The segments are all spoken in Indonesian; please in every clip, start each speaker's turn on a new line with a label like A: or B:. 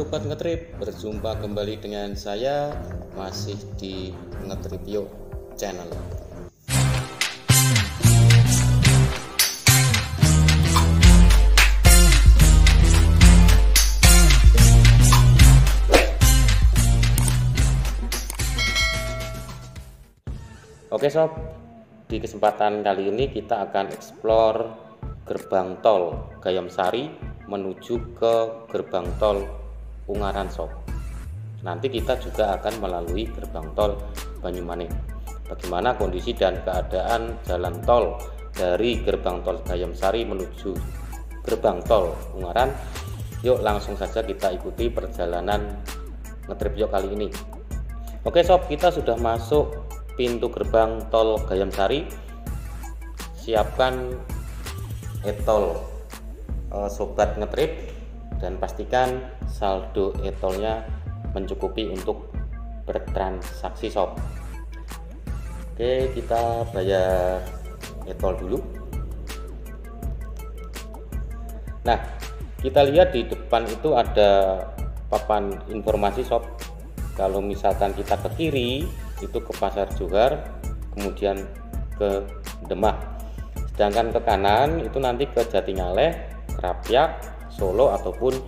A: Sobat Ngetrip, berjumpa kembali dengan saya masih di Ngetrip Yuk channel. Oke sob, di kesempatan kali ini kita akan explore gerbang tol Gayam Sari menuju ke gerbang tol Ungaran sob. Nanti kita juga akan melalui gerbang tol Banyumanik. Bagaimana kondisi dan keadaan jalan tol dari gerbang tol Gayam Sari menuju gerbang tol Ungaran? Yuk langsung saja kita ikuti perjalanan Ngetrip Yuk kali ini. Oke sob, kita sudah masuk pintu gerbang tol Gayam Sari. Siapkan e-tol sobat Ngetrip dan pastikan saldo e-tolnya mencukupi untuk bertransaksi sob. Oke, kita bayar e-tol dulu. Nah, kita lihat di depan itu ada papan informasi sob. Kalau misalkan kita ke kiri itu ke Pasar Johar, kemudian ke Demak. Sedangkan ke kanan itu nanti ke Jatingaleh, Krapyak, Solo ataupun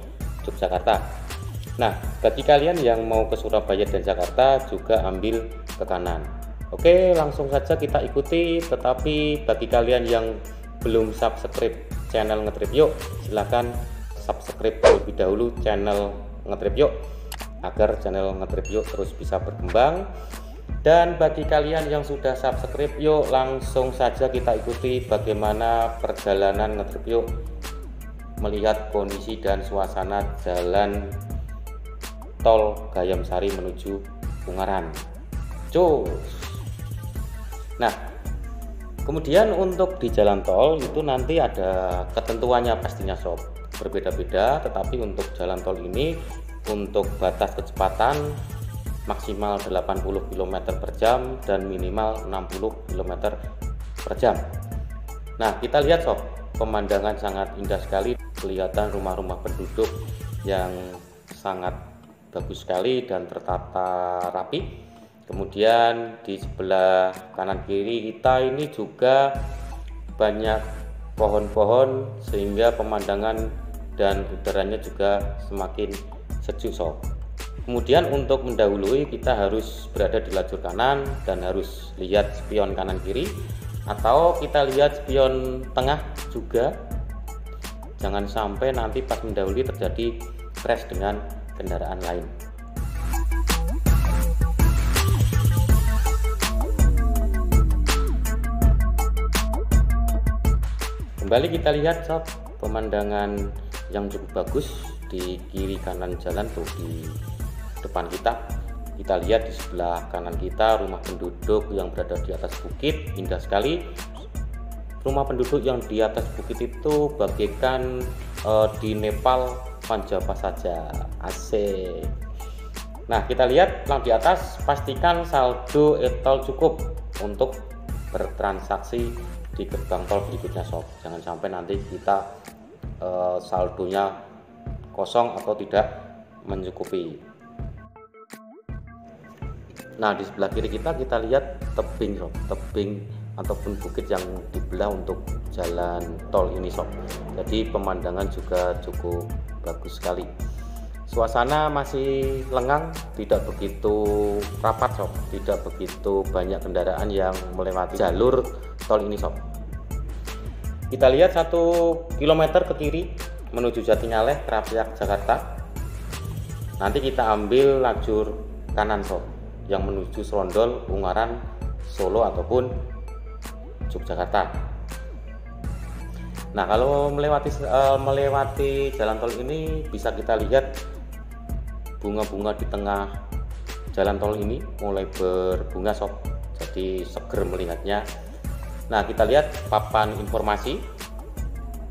A: Yogyakarta. Nah, bagi kalian yang mau ke Surabaya dan Jakarta juga ambil ke kanan. Oke, langsung saja kita ikuti. Tetapi bagi kalian yang belum subscribe channel Ngetrip Yuk, silahkan subscribe terlebih dahulu channel Ngetrip Yuk agar channel Ngetrip Yuk terus bisa berkembang. Dan bagi kalian yang sudah subscribe, yuk langsung saja kita ikuti bagaimana perjalanan Ngetrip Yuk melihat kondisi dan suasana jalan tol Gayam Sari menuju Ungaran. Cus. Nah, kemudian untuk di jalan tol itu nanti ada ketentuannya pastinya sob, berbeda-beda. Tetapi untuk jalan tol ini untuk batas kecepatan maksimal 80 km per jam dan minimal 60 km per jam. Nah, kita lihat sob, pemandangan sangat indah sekali, kelihatan rumah-rumah penduduk yang sangat bagus sekali dan tertata rapi. Kemudian di sebelah kanan kiri kita ini juga banyak pohon-pohon sehingga pemandangan dan udaranya juga semakin sejuk sob. Kemudian untuk mendahului kita harus berada di lajur kanan dan harus lihat spion kanan kiri, atau kita lihat spion tengah juga. Jangan sampai nanti pas mendahului terjadi crash dengan kendaraan lain. Kembali kita lihat sob, pemandangan yang cukup bagus di kiri kanan jalan tuh di depan kita. Kita lihat di sebelah kanan kita rumah penduduk yang berada di atas bukit, indah sekali. Rumah penduduk yang di atas bukit itu bagaikan di Nepal Panjapa saja. Asik. Nah, kita lihat yang di atas, pastikan saldo e-tol cukup untuk bertransaksi di gerbang tol berikutnya sob. Jangan sampai nanti kita saldonya kosong atau tidak mencukupi. Nah, di sebelah kiri kita lihat tebing sob, tebing ataupun bukit yang dibelah untuk jalan tol ini sob. Jadi pemandangan juga cukup bagus sekali. Suasana masih lengang, tidak begitu rapat sob, tidak begitu banyak kendaraan yang melewati jalur tol ini sob. Kita lihat 1 km ke kiri menuju Jatingaleh, Krapyak, Jakarta. Nanti kita ambil lajur kanan sob yang menuju Serondol, Ungaran, Solo ataupun Yogyakarta. Nah, kalau melewati jalan tol ini bisa kita lihat bunga-bunga di tengah jalan tol ini mulai berbunga sob. Jadi seger melihatnya. Nah, kita lihat papan informasi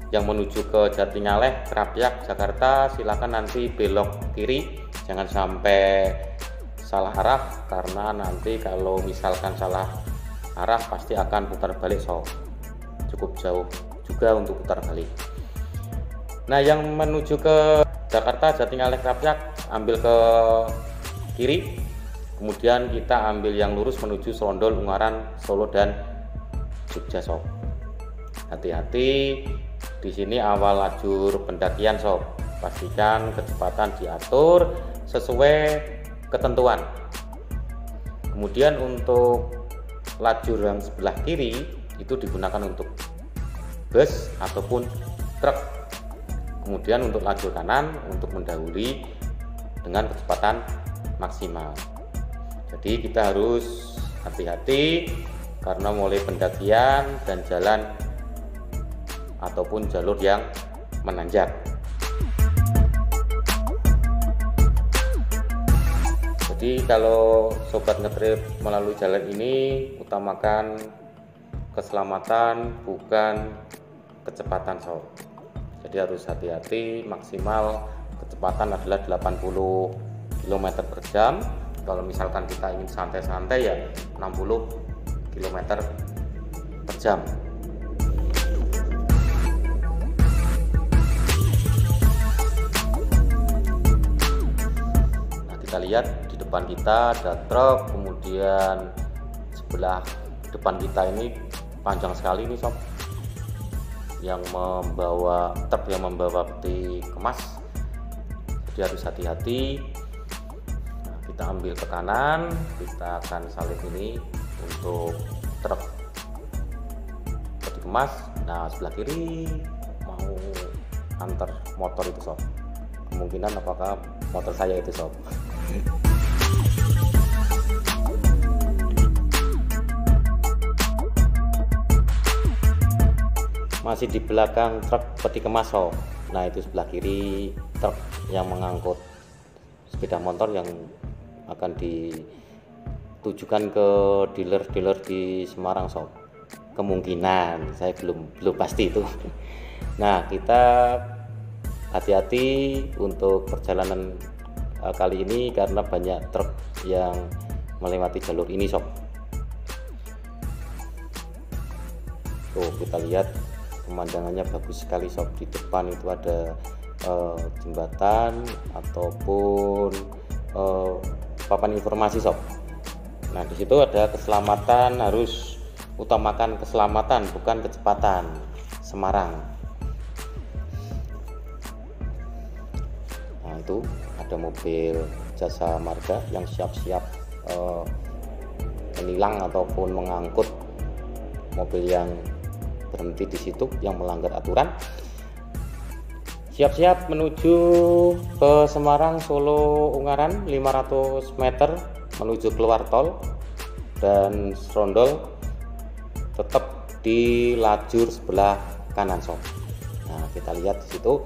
A: yang menuju ke Jatingaleh, Krapyak, Jakarta. Silakan nanti belok kiri, jangan sampai salah arah, karena nanti kalau misalkan salah arah pasti akan putar balik sob. Cukup jauh juga untuk putar balik. Nah, yang menuju ke Jakarta, Jatingaleh, Krapyak ambil ke kiri, kemudian kita ambil yang lurus menuju Serondol, Ungaran, Solo dan Jogja sob. Hati-hati di sini awal lajur pendakian sob, pastikan kecepatan diatur sesuai ketentuan. Kemudian untuk lajur yang sebelah kiri itu digunakan untuk bus ataupun truk. Kemudian untuk lajur kanan untuk mendahului dengan kecepatan maksimal. Jadi kita harus hati-hati karena mulai pendakian dan jalan ataupun jalur yang menanjak. Jadi kalau sobat ngetrip melalui jalan ini, utamakan keselamatan bukan kecepatan sob. Jadi harus hati-hati, maksimal kecepatan adalah 80 km per jam. Kalau misalkan kita ingin santai-santai ya 60 km per jam. Nah, kita lihat di depan kita ada truk, kemudian sebelah depan kita ini panjang sekali nih sob, yang membawa truk yang membawa peti kemas. Jadi harus hati-hati. Nah, kita ambil ke kanan, kita akan salib ini untuk truk peti kemas. Nah, sebelah kiri mau antar motor itu sob. Kemungkinan apakah motor saya itu sob. Masih di belakang truk peti kemas sob. Nah, itu sebelah kiri truk yang mengangkut sepeda motor yang akan ditujukan ke dealer-dealer di Semarang sob. Kemungkinan, saya belum pasti itu. Nah, kita hati-hati untuk perjalanan kali ini karena banyak truk yang melewati jalur ini sob. Tuh, kita lihat pemandangannya bagus sekali sob. Di depan itu ada jembatan ataupun papan informasi sob. Nah, di situ ada keselamatan, harus utamakan keselamatan bukan kecepatan. Semarang. Nah, itu ada mobil jasa marga yang siap-siap menilang ataupun mengangkut mobil yang berhenti di situ yang melanggar aturan. Siap-siap menuju ke Semarang, Solo, Ungaran 500 meter menuju keluar tol, dan Serondol tetap di lajur sebelah kanan sob. Nah, kita lihat di situ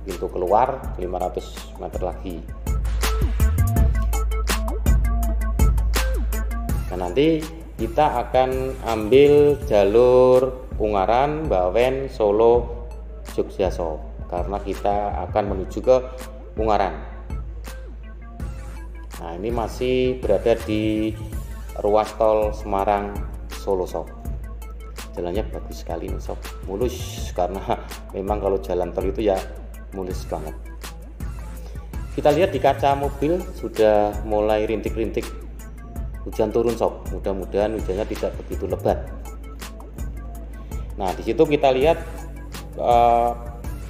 A: pintu keluar 500 meter lagi. Nah, nanti kita akan ambil jalur Ungaran, Bawen, Solo, Jogja sob, karena kita akan menuju ke Ungaran. Nah, ini masih berada di ruas tol Semarang Solo sob. Jalannya bagus sekali nih sob, mulus, karena memang kalau jalan tol itu ya mulus banget. Kita lihat di kaca mobil sudah mulai rintik-rintik hujan turun sob. Mudah-mudahan hujannya tidak begitu lebat. Nah, di situ kita lihat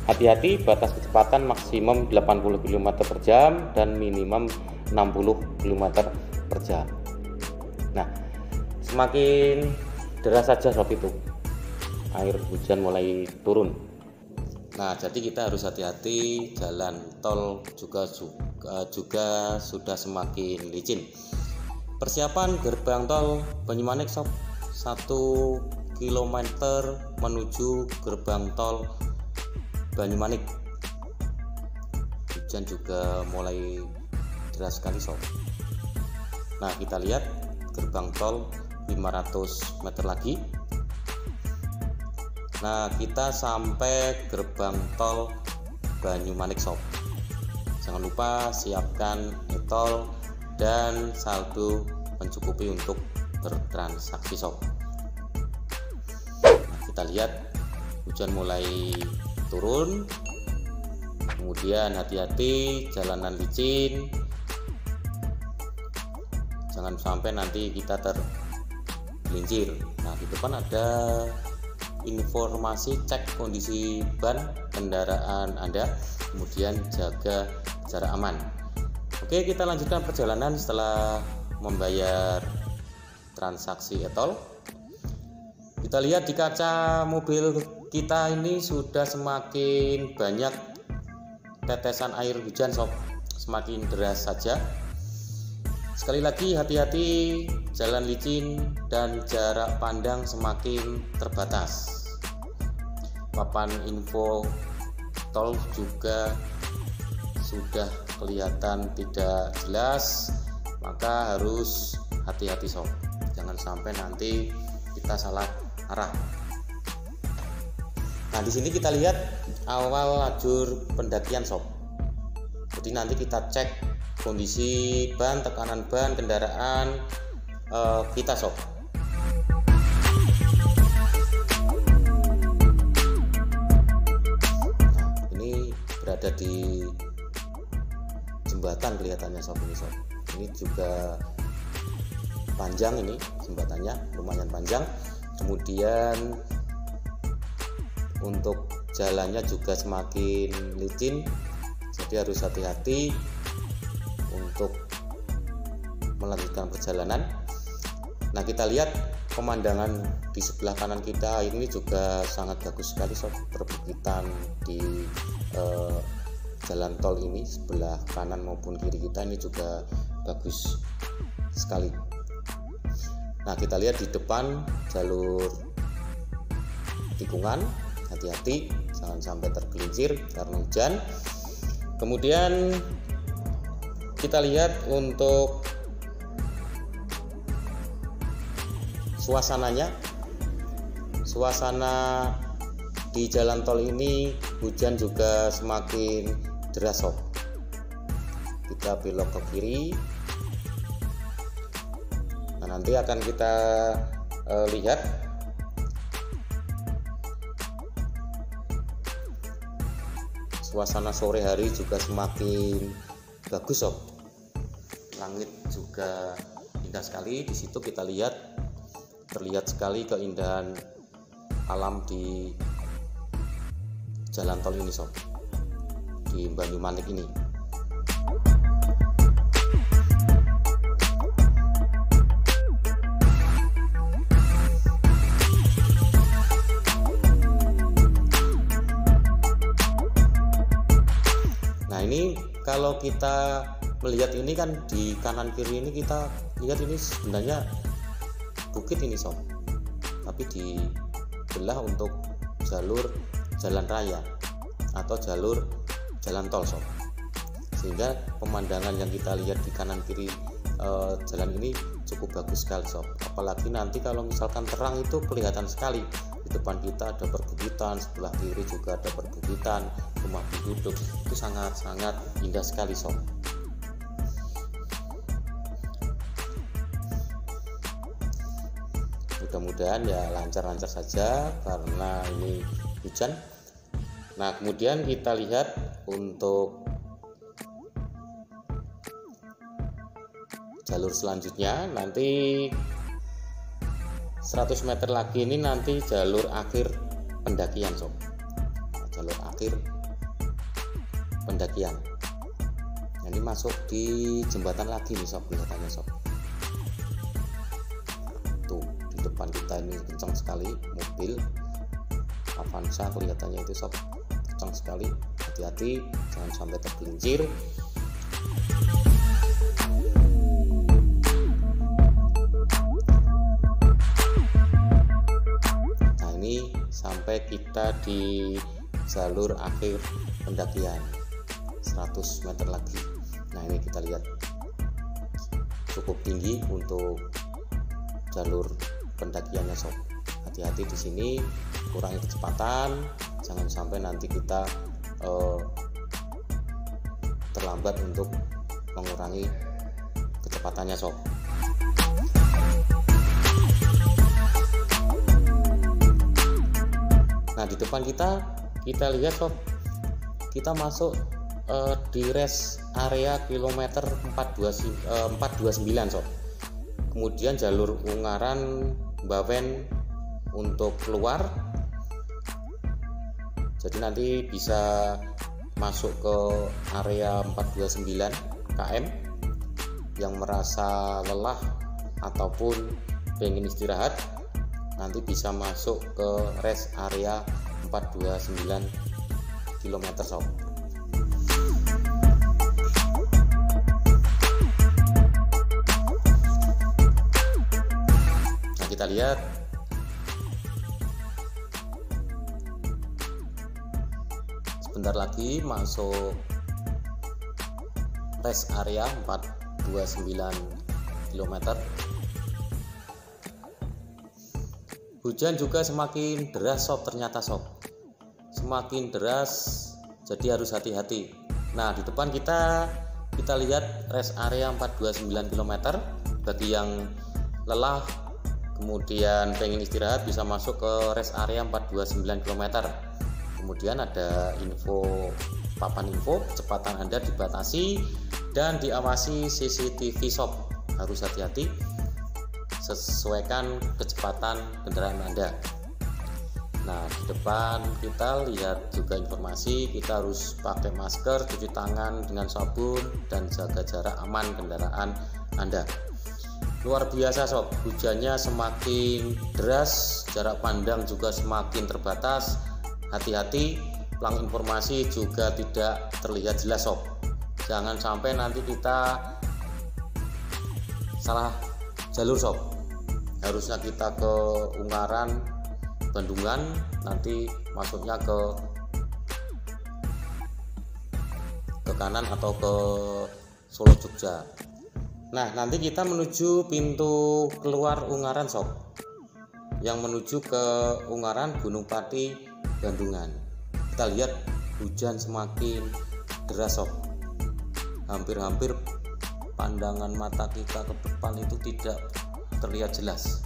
A: hati-hati, batas kecepatan maksimum 80 km per jam dan minimum 60 km per jam. Nah, semakin deras saja sob itu air hujan mulai turun. Nah, jadi kita harus hati-hati, jalan tol juga sudah semakin licin. Persiapan gerbang tol Banyumanik sob, 1 km menuju gerbang tol Banyumanik. Hujan juga mulai deras sekali sob. Nah, kita lihat gerbang tol 500 meter lagi. Nah, kita sampai gerbang tol Banyumanik sob. Jangan lupa siapkan e-tol dan saldo mencukupi untuk bertransaksi sob. Nah, kita lihat hujan mulai turun. Kemudian hati-hati jalanan licin, jangan sampai nanti kita tergelincir. Nah, di depan ada informasi cek kondisi ban kendaraan Anda, kemudian jaga jarak aman. Oke, kita lanjutkan perjalanan setelah membayar transaksi e-tol. Kita lihat di kaca mobil kita ini sudah semakin banyak tetesan air hujan sob, semakin deras saja. Sekali lagi hati-hati, jalan licin dan jarak pandang semakin terbatas. Papan info tol juga sudah kelihatan tidak jelas, maka harus hati-hati sob. Jangan sampai nanti kita salah arah. Nah, di sini kita lihat awal lajur pendakian sob. Jadi nanti kita cek kondisi ban, tekanan ban kendaraan kita sob. Nah, ini berada di jembatan kelihatannya sob ini sob. Ini juga panjang, ini jembatannya lumayan panjang. Kemudian untuk jalannya juga semakin licin, jadi harus hati-hati untuk melanjutkan perjalanan. Nah, kita lihat pemandangan di sebelah kanan kita ini juga sangat bagus sekali sob. Perbukitan di jalan tol ini sebelah kanan maupun kiri kita ini juga bagus sekali. Nah, kita lihat di depan jalur tikungan, hati-hati jangan sampai tergelincir karena hujan. Kemudian kita lihat untuk suasananya. Suasana di jalan tol ini hujan juga semakin deras sob. Kita belok ke kiri. Nah, nanti akan kita lihat suasana sore hari juga semakin bagus sob. Langit juga indah sekali. Di situ kita lihat terlihat sekali keindahan alam di jalan tol ini sob, di Banyumanik ini. Nah, ini kalau kita melihat ini kan di kanan kiri ini kita lihat ini sebenarnya bukit ini sob, tapi dibelah untuk jalur jalan raya atau jalur jalan tol sob, sehingga pemandangan yang kita lihat di kanan kiri jalan ini cukup bagus sekali sob. Apalagi nanti kalau misalkan terang itu kelihatan sekali. Di depan kita ada perbukitan, sebelah kiri juga ada perbukitan, rumah penduduk, itu sangat-sangat indah sekali sob. Mudah-mudahan ya lancar-lancar saja karena ini hujan. Nah, kemudian kita lihat untuk jalur selanjutnya, nanti 100 meter lagi ini nanti jalur akhir pendakian sob. Nah, jalur akhir pendakian. Nah, ini masuk di jembatan lagi nih sob, kelihatannya sob. Tuh di depan kita ini kencang sekali mobil Avanza, kelihatannya itu sob, kencang sekali. Hati-hati jangan sampai tergelincir. Sampai kita di jalur akhir pendakian 100 meter lagi. Nah, ini kita lihat cukup tinggi untuk jalur pendakiannya sob. Hati-hati di sini, kurangi kecepatan, jangan sampai nanti kita terlambat untuk mengurangi kecepatannya sob. Nah, di depan kita lihat sob, kita masuk di rest area kilometer 429 sob. Kemudian jalur Ungaran Bawen untuk keluar, jadi nanti bisa masuk ke area 429 km. Yang merasa lelah ataupun pengen istirahat, nanti bisa masuk ke rest area 429 km sob. Nah, kita lihat sebentar lagi masuk rest area 429 km. Hujan juga semakin deras sob, ternyata sob, semakin deras, jadi harus hati-hati. Nah, di depan kita lihat rest area 429 km. Bagi yang lelah kemudian pengen istirahat, bisa masuk ke rest area 429 km. Kemudian ada papan info, kecepatan Anda dibatasi dan diawasi CCTV sob. Harus hati-hati, sesuaikan kecepatan kendaraan Anda. Nah, di depan kita lihat juga informasi, kita harus pakai masker, cuci tangan dengan sabun, dan jaga jarak aman kendaraan Anda. Luar biasa sob, hujannya semakin deras, jarak pandang juga semakin terbatas. Hati-hati, pelang informasi juga tidak terlihat jelas sob. Jangan sampai nanti kita salah jalur sob. Harusnya kita ke Ungaran Bandungan, nanti masuknya ke kanan atau ke Solo Jogja. Nah, nanti kita menuju pintu keluar Ungaran sob, yang menuju ke Ungaran Gunung Pati Bandungan. Kita lihat hujan semakin deras sob, hampir-hampir pandangan mata kita ke depan itu tidak terlihat jelas.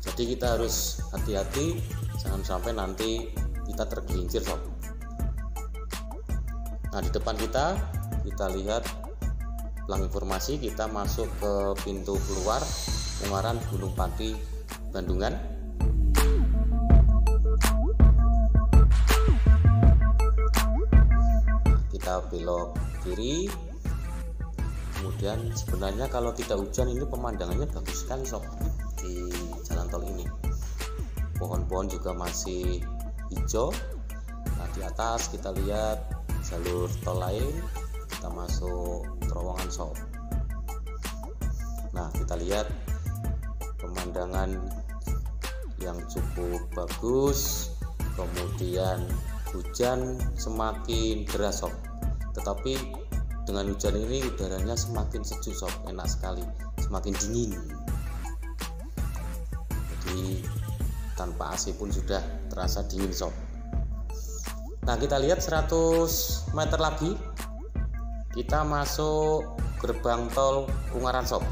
A: Jadi kita harus hati-hati, jangan sampai nanti kita tergelincir sob. Nah, di depan kita lihat pelang informasi, kita masuk ke pintu keluar Ungaran Gunung Pati Bandungan. Kita belok kiri. Kemudian sebenarnya kalau tidak hujan ini pemandangannya bagus sekali sob di jalan tol ini. Pohon-pohon juga masih hijau. Nah, di atas kita lihat jalur tol lain, kita masuk terowongan sob. Nah, kita lihat pemandangan yang cukup bagus. Kemudian hujan semakin deras sob, tetapi dengan hujan ini udaranya semakin sejuk sob, enak sekali, semakin dingin. Jadi tanpa AC pun sudah terasa dingin sob. Nah, kita lihat 100 meter lagi kita masuk gerbang tol Ungaran sob.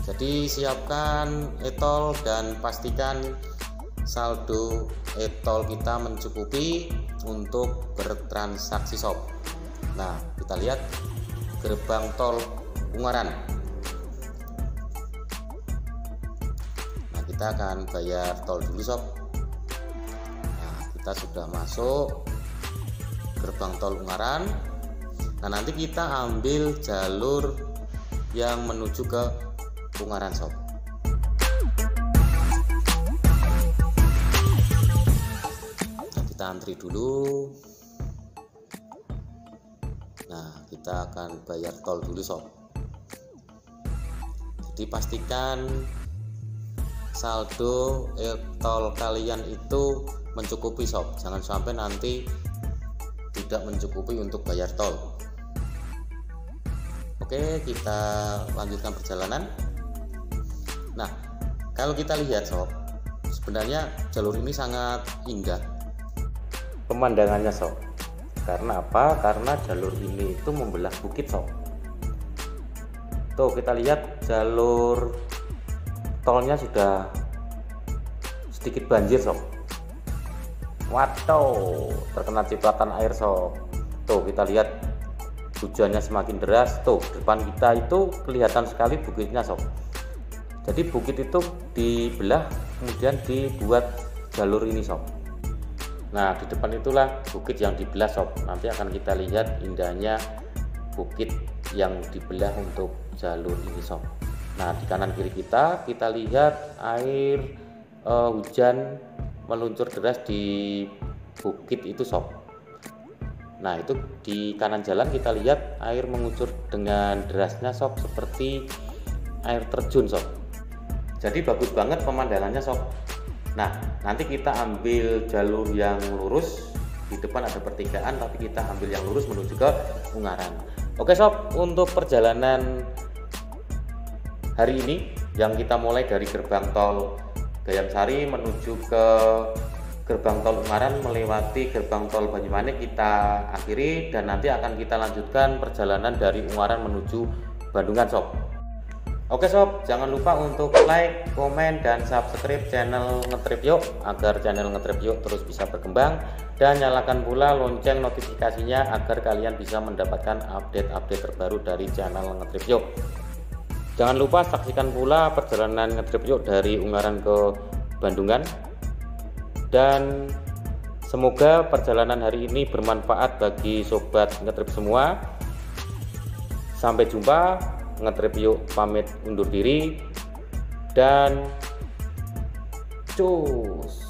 A: Jadi siapkan e-tol dan pastikan saldo e-tol kita mencukupi untuk bertransaksi sob. Nah, kita lihat gerbang tol Ungaran. Nah, kita akan bayar tol dulu sob. Nah, kita sudah masuk gerbang tol Ungaran. Nah, nanti kita ambil jalur yang menuju ke Ungaran sob. Nah, kita antri dulu. Nah, kita akan bayar tol dulu sob. Jadi pastikan saldo tol kalian itu mencukupi sob. Jangan sampai nanti tidak mencukupi untuk bayar tol. Oke, kita lanjutkan perjalanan. Nah, kalau kita lihat sob, sebenarnya jalur ini sangat indah pemandangannya sob. Karena apa? Karena jalur ini itu membelah bukit sob. Tuh, kita lihat jalur tolnya sudah sedikit banjir sob. Waduh, terkena cipratan air sob. Tuh kita lihat hujannya semakin deras. Tuh depan kita itu kelihatan sekali bukitnya sob. Jadi bukit itu dibelah kemudian dibuat jalur ini sob. Nah di depan itulah bukit yang dibelah sob. Nanti akan kita lihat indahnya bukit yang dibelah untuk jalur ini sob. Nah di kanan kiri kita lihat air hujan meluncur deras di bukit itu sob. Nah itu di kanan jalan kita lihat air mengucur dengan derasnya sob, seperti air terjun sob. Jadi bagus banget pemandangannya sob. Nah nanti kita ambil jalur yang lurus, di depan ada pertigaan tapi kita ambil yang lurus menuju ke Ungaran. Oke sob, untuk perjalanan hari ini yang kita mulai dari gerbang tol Gayam Sari menuju ke gerbang tol Ungaran, melewati gerbang tol Banyumanik kita akhiri, dan nanti akan kita lanjutkan perjalanan dari Ungaran menuju Bandungan sob. Oke sob, jangan lupa untuk like, komen, dan subscribe channel Ngetrip Yuk agar channel Ngetrip Yuk terus bisa berkembang, dan nyalakan pula lonceng notifikasinya agar kalian bisa mendapatkan update-update terbaru dari channel Ngetrip Yuk. Jangan lupa saksikan pula perjalanan Ngetrip Yuk dari Ungaran ke Bandungan, dan semoga perjalanan hari ini bermanfaat bagi sobat Ngetrip semua. Sampai jumpa, Ngetrip Yuk pamit undur diri dan cus.